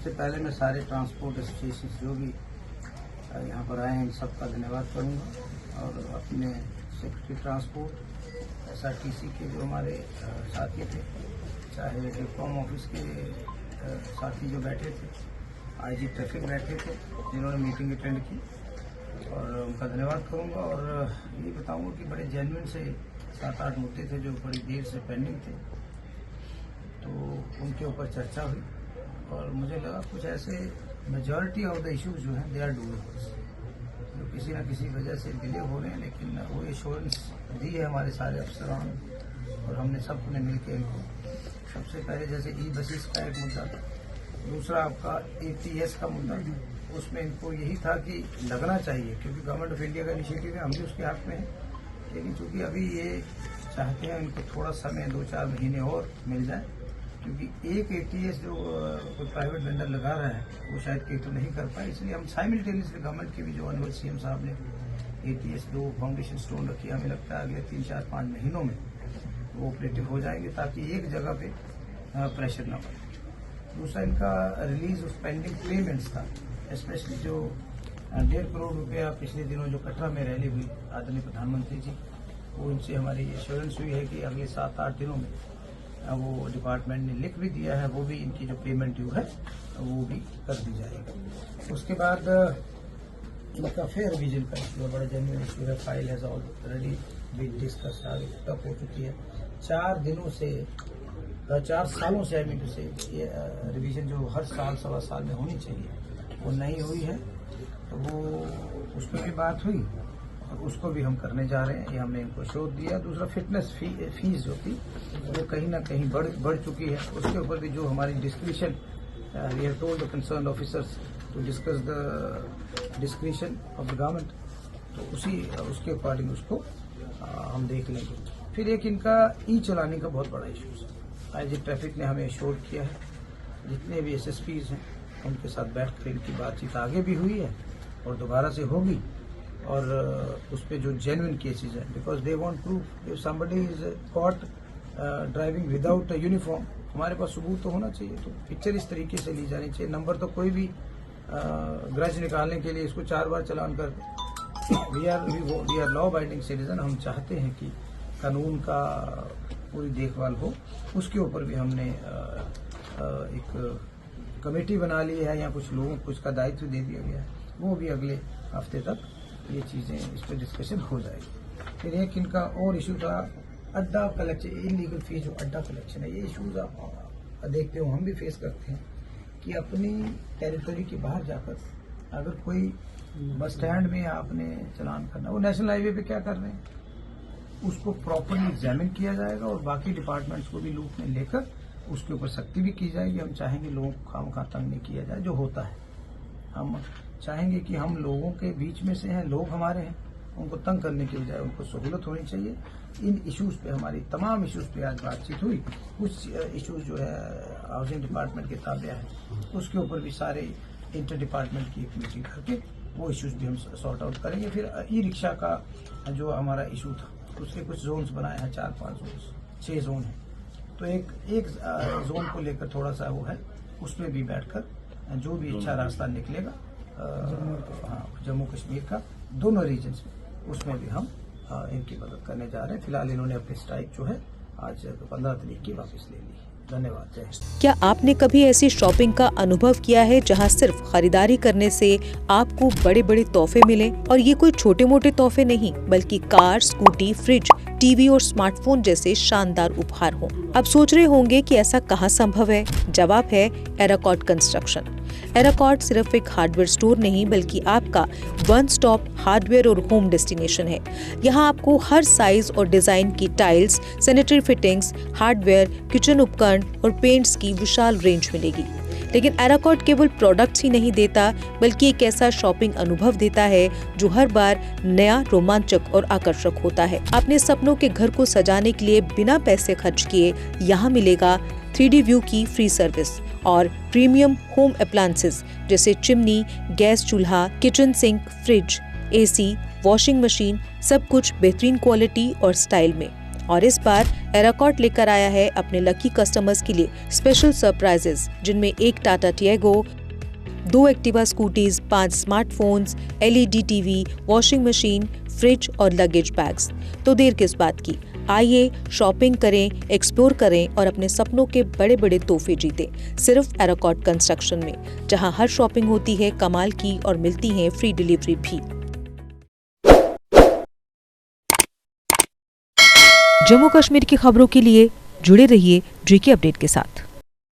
सबसे पहले मैं सारे ट्रांसपोर्ट एसोसिएशन जो भी यहाँ पर आए हैं इन सबका धन्यवाद करूँगा और अपने सेक्रेटरी ट्रांसपोर्ट SRTC के जो हमारे साथी थे, चाहे डिस्कॉम ऑफिस के साथी जो बैठे थे, IG ट्रैफिक बैठे थे जिन्होंने मीटिंग अटेंड की, और उनका धन्यवाद करूँगा। और ये बताऊँगा कि बड़े जेन्युइन से 7-8 मुद्दे थे जो बड़ी देर से पेंडिंग थे, तो उनके ऊपर चर्चा हुई और मुझे लगा कुछ ऐसे मेजॉरिटी ऑफ द इश्यूज जो हैं दे आर डूएबल, जो किसी न किसी वजह से डिले हो रहे हैं, लेकिन वो एश्योरेंस दी है हमारे सारे अफसरान और हमने सबने मिलकर इनको, सबसे पहले जैसे बसेस का एक मुद्दा था, दूसरा आपका ATS का मुद्दा, उसमें इनको यही था कि लगना चाहिए क्योंकि गवर्नमेंट ऑफ इंडिया का इनिशिएटिव है, हम भी उसके हक में हैं, लेकिन चूँकि अभी ये चाहते हैं इनको थोड़ा समय 2-4 महीने और मिल जाए, क्योंकि एक ATS जो कोई प्राइवेट वेंडर लगा रहा है वो शायद केटर नहीं कर पाए, इसलिए हम साइमल्टेनियसली गवर्नमेंट के भी जो ऑनरेबल CM साहब ने ATS 2 फाउंडेशन स्टोन रखी, हमें लगता है अगले 3-4-5 महीनों में वो ऑपरेटिव हो जाएंगे ताकि एक जगह पे प्रेशर ना पड़े। दूसरा इनका रिलीज ऑफ पेंडिंग पेमेंट्स था, स्पेशली जो 1.5 करोड़ रुपया पिछले दिनों जो कटरा में रैली हुई आदरणीय प्रधानमंत्री जी, वो इनसे हमारी एश्योरेंस हुई है कि अगले 7-8 दिनों में वो डिपार्टमेंट ने लिख भी दिया है, वो भी इनकी जो पेमेंट ड्यू है वो भी कर दी जाएगी। उसके बाद इनका फेयर रिवीजन का इशू है, बड़ा जेन्युइन इशू है, file has already been discussed, आगे तक हो चुकी है। 4 सालों से आई मीन से ये रिवीजन जो हर साल 1.25 साल में होनी चाहिए वो नहीं हुई है, तो वो उस पर भी बात हुई और उसको भी हम करने जा रहे हैं, ये हमने इनको शोध दिया। दूसरा फिटनेस फीस जो थी वो कहीं ना कहीं बढ़ चुकी है, उसके ऊपर भी जो हमारी discretion, we have told the concern officers to discuss the discretion of the government, तो उसके अकॉर्डिंग उसको हम देख लेंगे। फिर एक इनका चलाने का बहुत बड़ा इशू है, IG ट्रैफिक ने हमें शोध किया है, जितने भी SSPs हैं उनके साथ बैठकर इनकी बातचीत आगे भी हुई है और दोबारा से होगी, और उस पर जो जेन्युइन केसेस हैं, because they want proof if somebody is caught driving without uniform, हमारे पास सबूत तो होना चाहिए, तो पिक्चर इस तरीके से ली जानी चाहिए। नंबर तो कोई भी ग्रज निकालने के लिए इसको 4 बार चलान कर we are law abiding citizen, हम चाहते हैं कि कानून का पूरी देखभाल हो। उसके ऊपर भी हमने एक कमेटी बना ली है या कुछ लोगों को इसका दायित्व दे दिया गया है, वो भी अगले हफ्ते तक ये चीज़ें इस पर डिस्कशन हो जाएगी। फिर एक इनका और इशू था अड्डा कलेक्शन, इलीगल फीस जो अड्डा कलेक्शन है, ये इशूज आप देखते हो हम भी फेस करते हैं कि अपनी टेरिटरी के बाहर जाकर अगर कोई बस स्टैंड में आपने चलान करना, वो नेशनल हाईवे पे क्या कर रहे हैं, उसको प्रॉपरली एग्जामिन किया जाएगा और बाकी डिपार्टमेंट्स को भी लूप में लेकर उसके ऊपर सख्ती भी की जाएगी। हम चाहेंगे लोगों को खामखा तंग नहीं किया जाए, जो होता है हम चाहेंगे कि हम लोगों के बीच में से हैं, लोग हमारे हैं, उनको तंग करने की बजाय उनको सहूलत होनी चाहिए। इन इश्यूज पे हमारी तमाम इश्यूज पे आज बातचीत हुई। कुछ इश्यूज जो है हाउसिंग डिपार्टमेंट के ताबे है, उसके ऊपर भी सारे इंटर डिपार्टमेंट की एक मीटिंग करके वो इश्यूज भी हम सॉर्ट आउट करेंगे। फिर ई-रिक्शा का जो हमारा इशू था उसके कुछ जोन्स बनाए हैं, 4-5 जोन्स, 6 जोन है, तो एक जोन को लेकर थोड़ा सा वो है, उसमें भी बैठकर जो भी अच्छा रास्ता निकलेगा जम्मू कश्मीर का दोनों रीजन्स में, उसमें भी हम इनकी मदद करने जा रहे हैं। फिलहाल इन्होंने अपनी स्ट्राइक जो है आज 15 तारीख की वापस ले ली। धन्यवाद। जय हिंद। क्या आपने कभी ऐसी शॉपिंग का अनुभव किया है जहां सिर्फ खरीदारी करने से आपको बड़े बड़े तोहफे मिले? और ये कोई छोटे मोटे तोहफे नहीं, बल्कि कार, स्कूटी, फ्रिज, टीवी और स्मार्टफोन जैसे शानदार उपहार हों। अब सोच रहे होंगे कि ऐसा कहाँ संभव है? जवाब है एराकॉट कंस्ट्रक्शन। एराकॉट सिर्फ एक हार्डवेयर स्टोर नहीं, बल्कि आपका वन स्टॉप हार्डवेयर और होम डेस्टिनेशन है। यहाँ आपको हर साइज और डिजाइन की tiles, sanitary fittings, hardware, kitchen उपकरण और पेंट्स की विशाल रेंज मिलेगी। लेकिन एराकॉट केवल प्रोडक्ट्स ही नहीं देता, बल्कि एक ऐसा शॉपिंग अनुभव देता है जो हर बार नया, रोमांचक और आकर्षक होता है। अपने सपनों के घर को सजाने के लिए बिना पैसे खर्च किए यहाँ मिलेगा 3D व्यू की फ्री सर्विस और प्रीमियम होम अप्लायंसेस जैसे चिमनी, गैस चूल्हा, kitchen sink, fridge, AC, washing machine, सब कुछ बेहतरीन क्वालिटी और स्टाइल में। और इस बार एराकॉट लेकर आया है अपने लकी कस्टमर्स के लिए स्पेशल सरप्राइजेस, जिनमें एक Tata Tiago, 2 Activa scooties, 5 smartphones, LED TV, washing machine, fridge और लगेज बैग्स। तो देर किस बात की, आइए शॉपिंग करें, एक्सप्लोर करें और अपने सपनों के बड़े बड़े तोहफे जीतें, सिर्फ एराकॉट कंस्ट्रक्शन में, जहां हर शॉपिंग होती है कमाल की और मिलती है फ्री डिलीवरी भी। जम्मू कश्मीर की खबरों के लिए जुड़े रहिए JK अपडेट के साथ।